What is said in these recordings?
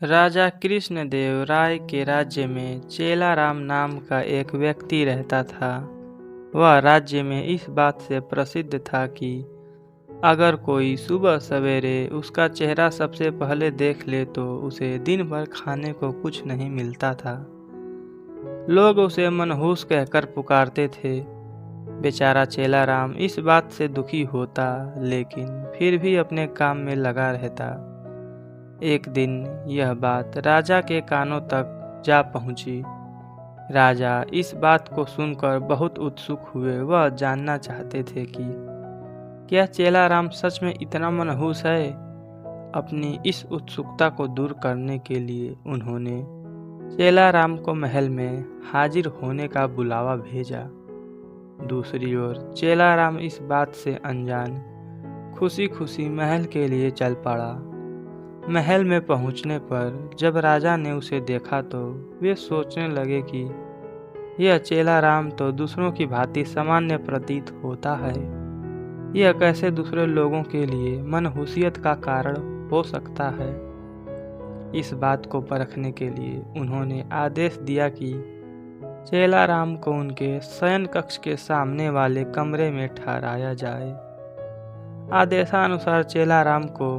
राजा कृष्णदेव राय के राज्य में चेलाराम नाम का एक व्यक्ति रहता था। वह राज्य में इस बात से प्रसिद्ध था कि अगर कोई सुबह सवेरे उसका चेहरा सबसे पहले देख ले तो उसे दिन भर खाने को कुछ नहीं मिलता था। लोग उसे मनहूस कहकर पुकारते थे। बेचारा चेलाराम इस बात से दुखी होता, लेकिन फिर भी अपने काम में लगा रहता। एक दिन यह बात राजा के कानों तक जा पहुंची। राजा इस बात को सुनकर बहुत उत्सुक हुए। वह जानना चाहते थे कि क्या चेलाराम सच में इतना मनहूस है। अपनी इस उत्सुकता को दूर करने के लिए उन्होंने चेलाराम को महल में हाजिर होने का बुलावा भेजा। दूसरी ओर चेलाराम इस बात से अनजान खुशी खुशी महल के लिए चल पड़ा। महल में पहुंचने पर जब राजा ने उसे देखा तो वे सोचने लगे कि यह चेलाराम तो दूसरों की भांति सामान्य प्रतीत होता है। यह कैसे दूसरे लोगों के लिए मनहूसियत का कारण हो सकता है। इस बात को परखने के लिए उन्होंने आदेश दिया कि चेलाराम को उनके शयन कक्ष के सामने वाले कमरे में ठहराया जाए। आदेशानुसार चेलाराम को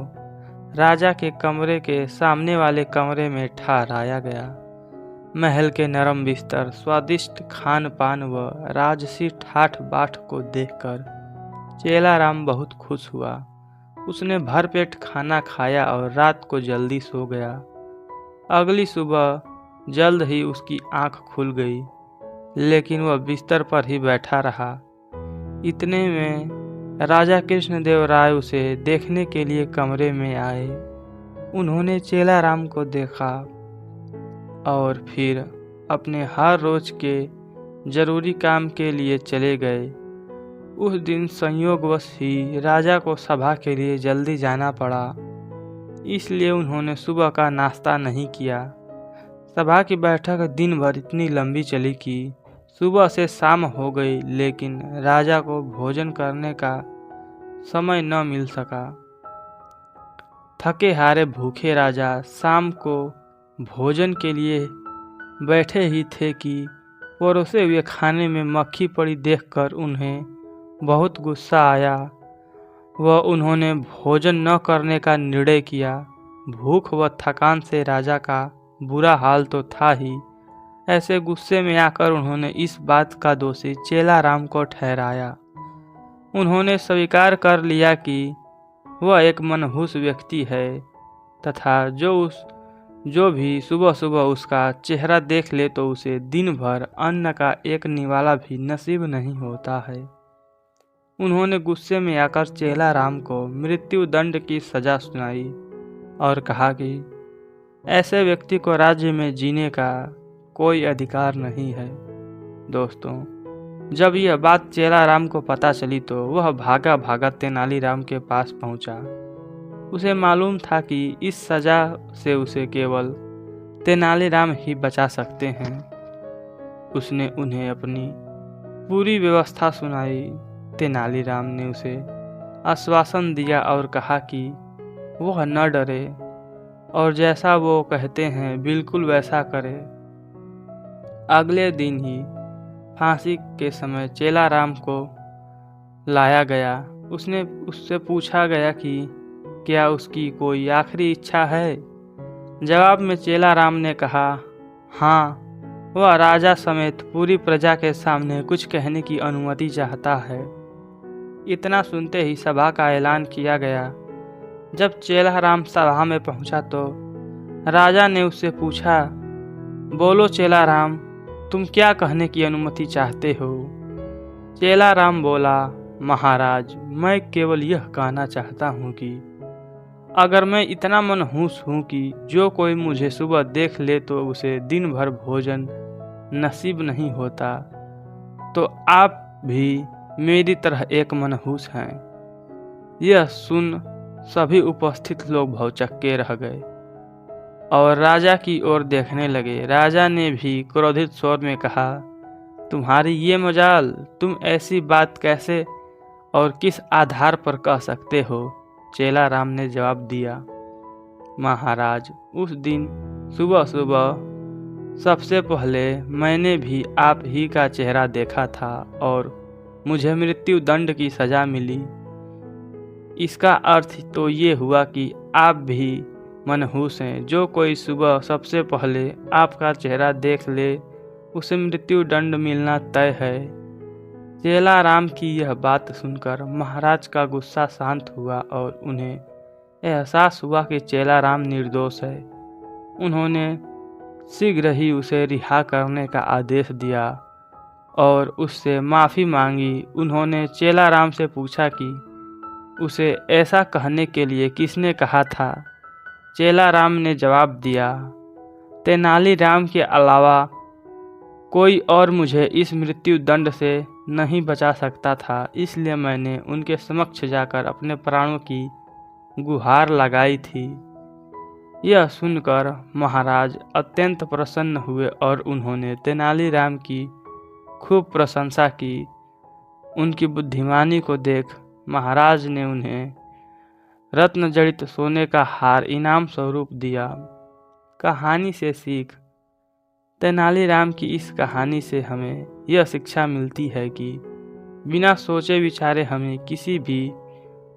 राजा के कमरे के सामने वाले कमरे में ठहराया गया। महल के नरम बिस्तर, स्वादिष्ट खान पान व राजसी ठाठ बाट को देखकर चेलाराम बहुत खुश हुआ। उसने भरपेट खाना खाया और रात को जल्दी सो गया। अगली सुबह जल्द ही उसकी आंख खुल गई, लेकिन वह बिस्तर पर ही बैठा रहा। इतने में राजा कृष्णदेव राय उसे देखने के लिए कमरे में आए। उन्होंने चेलाराम को देखा और फिर अपने हर रोज के जरूरी काम के लिए चले गए। उस दिन संयोगवश ही राजा को सभा के लिए जल्दी जाना पड़ा, इसलिए उन्होंने सुबह का नाश्ता नहीं किया। सभा की बैठक दिन भर इतनी लंबी चली कि सुबह से शाम हो गई, लेकिन राजा को भोजन करने का समय न मिल सका। थके हारे भूखे राजा शाम को भोजन के लिए बैठे ही थे कि परोसे हुए खाने में मक्खी पड़ी देखकर उन्हें बहुत गुस्सा आया। वह उन्होंने भोजन न करने का निर्णय किया। भूख व थकान से राजा का बुरा हाल तो था ही, ऐसे गुस्से में आकर उन्होंने इस बात का दोषी चेलाराम को ठहराया। उन्होंने स्वीकार कर लिया कि वह एक मनहूस व्यक्ति है तथा जो भी सुबह सुबह उसका चेहरा देख ले तो उसे दिन भर अन्न का एक निवाला भी नसीब नहीं होता है। उन्होंने गुस्से में आकर चेलाराम को मृत्यु दंड की सजा सुनाई और कहा कि ऐसे व्यक्ति को राज्य में जीने का कोई अधिकार नहीं है। दोस्तों, जब यह बात चेलाराम को पता चली तो वह भागा भागा तेनालीराम के पास पहुंचा। उसे मालूम था कि इस सजा से उसे केवल तेनालीराम ही बचा सकते हैं। उसने उन्हें अपनी पूरी व्यवस्था सुनाई। तेनालीराम ने उसे आश्वासन दिया और कहा कि वह न डरे और जैसा वो कहते हैं बिल्कुल वैसा करे। अगले दिन ही फांसी के समय चेलाराम को लाया गया। उससे पूछा गया कि क्या उसकी कोई आखिरी इच्छा है। जवाब में चेलाराम ने कहा, हाँ, वह राजा समेत पूरी प्रजा के सामने कुछ कहने की अनुमति चाहता है। इतना सुनते ही सभा का ऐलान किया गया। जब चेलाराम सभा में पहुंचा तो राजा ने उससे पूछा, बोलो चेलाराम, तुम क्या कहने की अनुमति चाहते हो। चेलाराम बोला, महाराज, मैं केवल यह कहना चाहता हूँ कि अगर मैं इतना मनहूस हूँ कि जो कोई मुझे सुबह देख ले तो उसे दिन भर भोजन नसीब नहीं होता, तो आप भी मेरी तरह एक मनहूस हैं। यह सुन सभी उपस्थित लोग भौचक्के रह गए और राजा की ओर देखने लगे। राजा ने भी क्रोधित स्वर में कहा, तुम्हारी ये मजाल, तुम ऐसी बात कैसे और किस आधार पर कह सकते हो। चेलाराम ने जवाब दिया, महाराज, उस दिन सुबह सुबह सबसे पहले मैंने भी आप ही का चेहरा देखा था और मुझे मृत्यु दंड की सज़ा मिली। इसका अर्थ तो ये हुआ कि आप भी मनहूस हैं। जो कोई सुबह सबसे पहले आपका चेहरा देख ले उसे मृत्यु दंड मिलना तय है। चेला राम की यह बात सुनकर महाराज का गुस्सा शांत हुआ और उन्हें एहसास हुआ कि चेला राम निर्दोष है। उन्होंने शीघ्र ही उसे रिहा करने का आदेश दिया और उससे माफ़ी मांगी। उन्होंने चेला राम से पूछा कि उसे ऐसा कहने के लिए किसने कहा था। चेला राम ने जवाब दिया, तेनालीराम के अलावा कोई और मुझे इस मृत्यु दंड से नहीं बचा सकता था, इसलिए मैंने उनके समक्ष जाकर अपने प्राणों की गुहार लगाई थी। यह सुनकर महाराज अत्यंत प्रसन्न हुए और उन्होंने तेनालीराम की खूब प्रशंसा की। उनकी बुद्धिमानी को देख महाराज ने उन्हें रत्न जड़ित सोने का हार इनाम स्वरूप दिया। कहानी से सीख। तेनालीराम की इस कहानी से हमें यह शिक्षा मिलती है कि बिना सोचे विचारे हमें किसी भी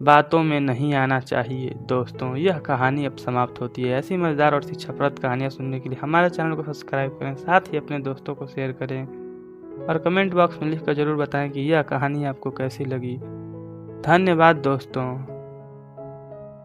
बातों में नहीं आना चाहिए। दोस्तों, यह कहानी अब समाप्त होती है। ऐसी मज़ेदार और शिक्षाप्रद कहानियाँ सुनने के लिए हमारे चैनल को सब्सक्राइब करें, साथ ही अपने दोस्तों को शेयर करें और कमेंट बॉक्स में लिखकर ज़रूर बताएं कि यह कहानी आपको कैसी लगी। धन्यवाद दोस्तों।